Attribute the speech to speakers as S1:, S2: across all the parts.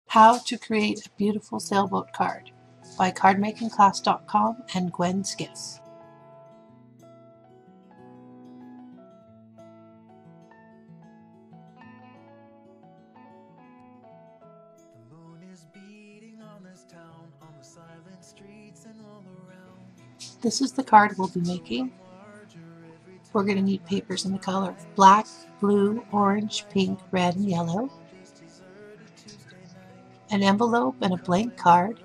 S1: How to Create a Beautiful Sailboat Card by cardmakingclass.com and GwynnsGifts.
S2: The moon is beating on this town, on the silent streets and all around.
S1: This is the card we'll be making. We're going to need papers in the color of black, blue, orange, pink, red, and yellow, an envelope and a blank card,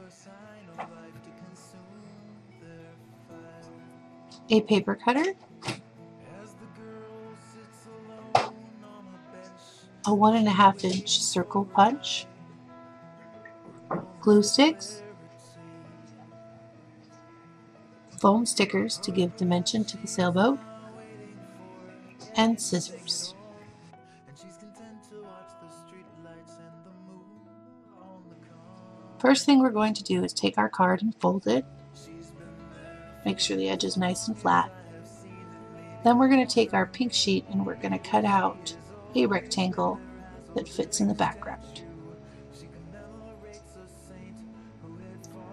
S1: a paper cutter, a 1.5 inch circle punch, glue sticks, foam stickers to give dimension to the sailboat, and scissors. First thing we're going to do is take our card and fold it. Make sure the edge is nice and flat. Then we're going to take our pink sheet and we're going to cut out a rectangle that fits in the background.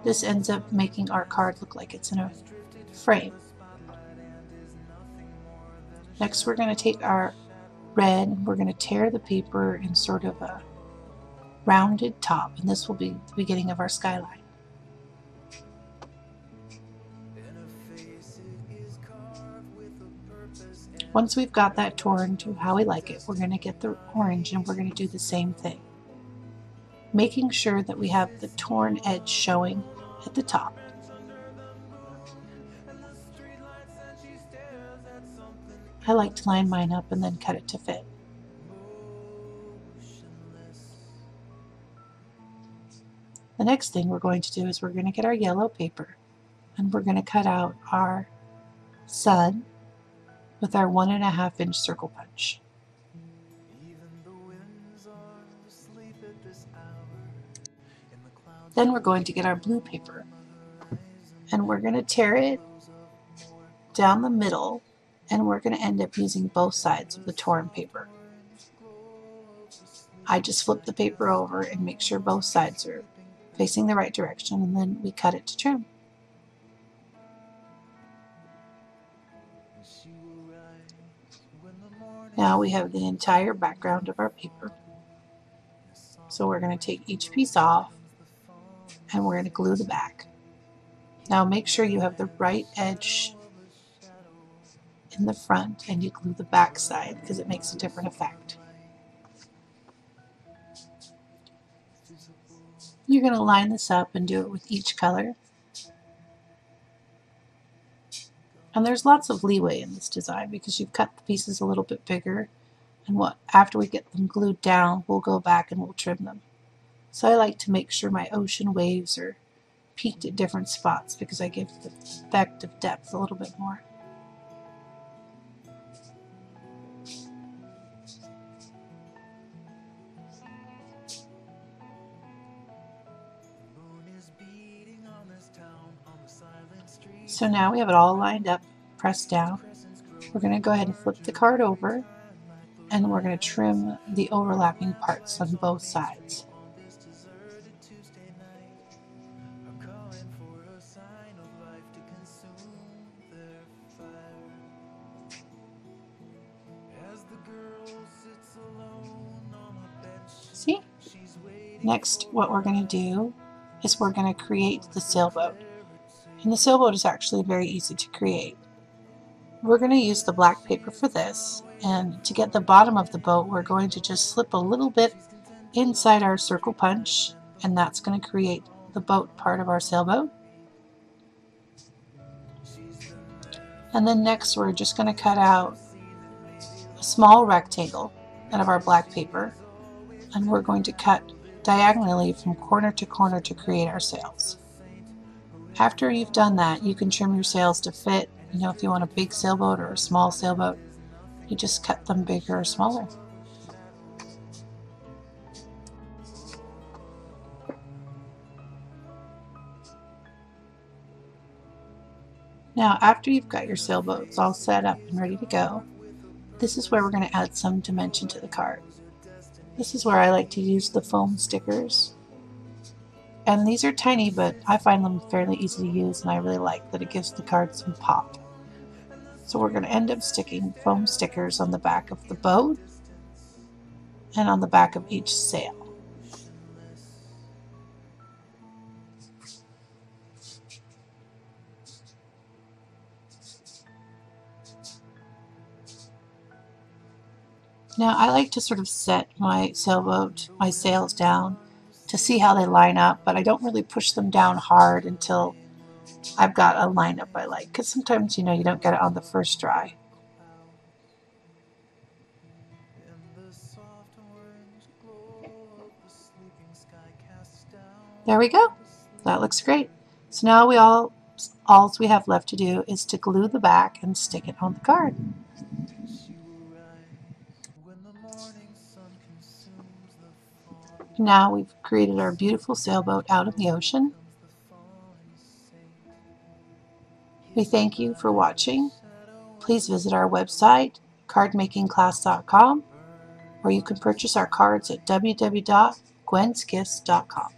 S1: This ends up making our card look like it's in a frame. Next we're going to take our red and we're going to tear the paper in sort of a rounded top, and this will be the beginning of our skyline. Once we've got that torn to how we like it, we're going to get the orange and we're going to do the same thing, making sure that we have the torn edge showing at the top. I like to line mine up and then cut it to fit. The next thing we're going to do is we're going to get our yellow paper and we're going to cut out our sun with our 1.5 inch circle punch. Then we're going to get our blue paper and we're going to tear it down the middle, and we're going to end up using both sides of the torn paper. I just flip the paper over and make sure both sides are facing the right direction, and then we cut it to trim. Now we have the entire background of our paper. So we're going to take each piece off and we're going to glue the back. Now make sure you have the right edge in the front and you glue the back side because it makes a different effect. You're going to line this up and do it with each color. And there's lots of leeway in this design because you've cut the pieces a little bit bigger, and after we get them glued down, we'll go back and we'll trim them. So I like to make sure my ocean waves are peaked at different spots because I give the effect of depth a little bit more. So now we have it all lined up, pressed down. We're going to go ahead and flip the card over and we're going to trim the overlapping parts on both sides. See? Next, what we're going to do is we're going to create the sailboat. And the sailboat is actually very easy to create. We're going to use the black paper for this, and to get the bottom of the boat we're going to just slip a little bit inside our circle punch, and that's going to create the boat part of our sailboat. And then next we're just going to cut out a small rectangle out of our black paper, and we're going to cut diagonally from corner to corner to create our sails. After you've done that, you can trim your sails to fit. You know, if you want a big sailboat or a small sailboat, you just cut them bigger or smaller. Now, after you've got your sailboats all set up and ready to go, this is where we're going to add some dimension to the card. This is where I like to use the foam stickers And these are tiny, but I find them fairly easy to use, and I really like that it gives the card some pop. So we're going to end up sticking foam stickers on the back of the boat and on the back of each sail. Now I like to sort of set my sailboat, my sails down to see how they line up, but I don't really push them down hard until I've got a lineup I like, because sometimes, you don't get it on the first try. There we go. That looks great. So now all we have left to do is to glue the back and stick it on the card. Now we've created our beautiful sailboat out in the ocean. We thank you for watching. Please visit our website, cardmakingclass.com, where you can purchase our cards at www.GwynnsGifts.com.